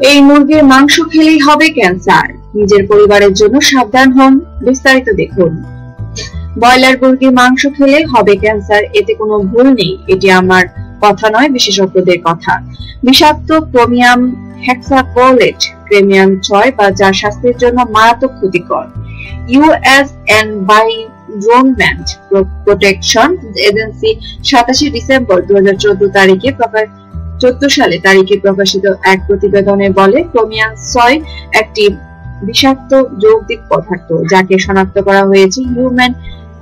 এই মুরগির মাংস খেলেই হবে ক্যান্সার, নিজের পরিবারের জন্য সাবধান হন। বিস্তারিত দেখুন। ব্রয়লার মুরগির মাংস খেলে হবে ক্যান্সার, এতে কোনো ভুল নেই। এটি আমার কথা নয়, বিশেষজ্ঞদের কথা। বিষাক্ত ক্রোমিয়াম হেক্সাকোলেট ক্রোমিয়াম 6 বা যা স্বাস্থ্যের জন্য মারাত্মক ক্ষতিকর। US environment protection agency 27 December 2014 সালে প্রকাশিত এক প্রতিবেদনে বলে, ক্রোমিয়াম 6 একটি বিষাক্ত যৌগিক পদার্থ যাকে শনাক্ত করা হয়েছে হিউম্যান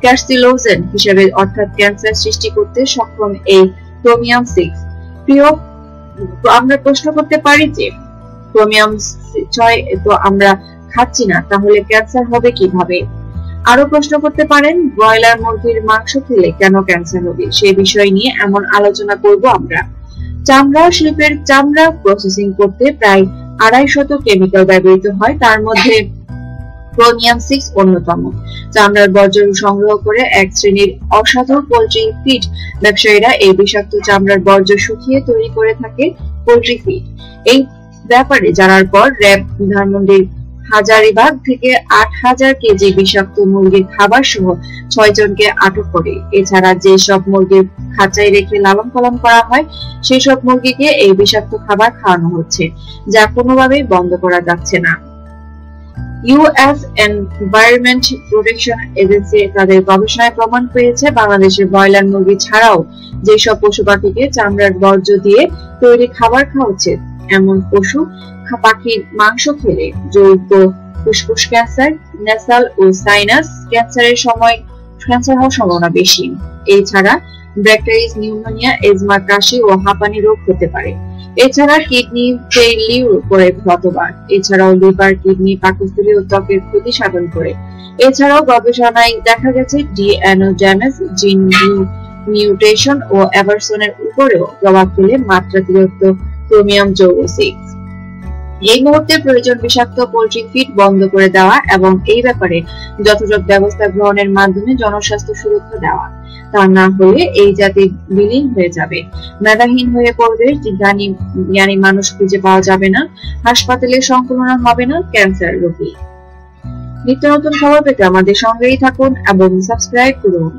কার্সিনোজেন হিসেবে, অর্থাৎ ক্যান্সার সৃষ্টি করতে সক্ষম এই ক্রোমিয়াম 6। আমরা প্রশ্ন করতে পারি যে ক্রোমিয়াম 6 তো আমরা খাচ্ছি না, তাহলে ক্যান্সার হবে কিভাবে? আরো প্রশ্ন করতে পারেন, ব্রয়লার মুরগির মাংস খেলে কেন ক্যান্সার হবে? সেই বিষয় নিয়ে এমন আলোচনা করব আমরা। চামড়া শিল্পের চামড়া প্রসেসিং করতে প্রায় 250 কেমিক্যাল ব্যবহৃত হয়, তার মধ্যে ক্রোমিয়াম 6 অন্যতম। চামড়ার বর্জ্য সংগ্রহ করে এক শ্রেণীর অসাধু পোল্ট্রি ফিড ব্যবসায়ীরা এই বিষাক্ত চামড়ার বর্জ্য শুকিয়ে তৈরি করে থাকে পোল্ট্রি ফিড। এই ব্যাপারে জানার পর র্যাব ধানমন্ডির হাজারীবাগ থেকে 8000 কেজি বিষাক্ত মুরগির খাবার সহ 6 জনকে আটক করে। এছাড়া যে সব মুরগির খাঁচায় রেখে লালন পালন করা হয়, সেই সব মুরগিকে এই বিষাক্ত খাবার খাওয়ানো হচ্ছে, যা কোনোভাবেই বন্ধ করা যাচ্ছে না। ইউএস এনভায়রনমেন্ট প্রোটেকশন এজেন্সি তাদের গবেষণায় প্রমাণ পেয়েছে, বাংলাদেশের ব্রয়লার মুরগি ছাড়াও যেসব পশু পাখিকে চামড়ার বর্জ্য দিয়ে তৈরি খাবার খাওয়াচ্ছে, এমন পশু পাখির মাংস খেলে যৌগ ফুসফুস ক্যান্সার, নেসাল ও সাইনাস ক্যান্সারের হওয়ার সম্ভাবনা বেশি। এছাড়া ব্যাকটেরিয়াস নিউমোনিয়া, এজমা, কাশি ও হাঁপানি রোগ হতে পারে। এছাড়া কিডনি ফেইলিউর করে শতবার। এছাড়াও লিভার, কিডনি, পাকস্থলী ও ত্বকের ক্ষতি সাধন করে। এছাড়াও গবেষণায় দেখা গেছে ডিএনএ ড্যামেজ, জিন মিউটেশন ও অ্যাভারসনের উপরেও প্রভাব ফেলে মাত্রাতিরিক্ত ক্রোমিয়াম যৌগ 6। এই মুহূর্তে প্রয়োজন বিষাক্ত পোল্ট্রি ফিড বন্ধ করে দেওয়া এবং এই ব্যাপারে যথাযথ ব্যবস্থা গ্রহণের মাধ্যমে জনস্বাস্থ্য সুরক্ষা দেওয়া। তা না হলে এই জাতি বিলীন হয়ে যাবে, মেধাহীন হয়ে পড়বে, জ্ঞানী মানুষ খুঁজে পাওয়া যাবে না, হাসপাতালে সংক্রমণ হবে না ক্যান্সার রোগী। নিত্য নতুন খবর পেতে আমাদের সঙ্গেই থাকুন এবং সাবস্ক্রাইব করুন।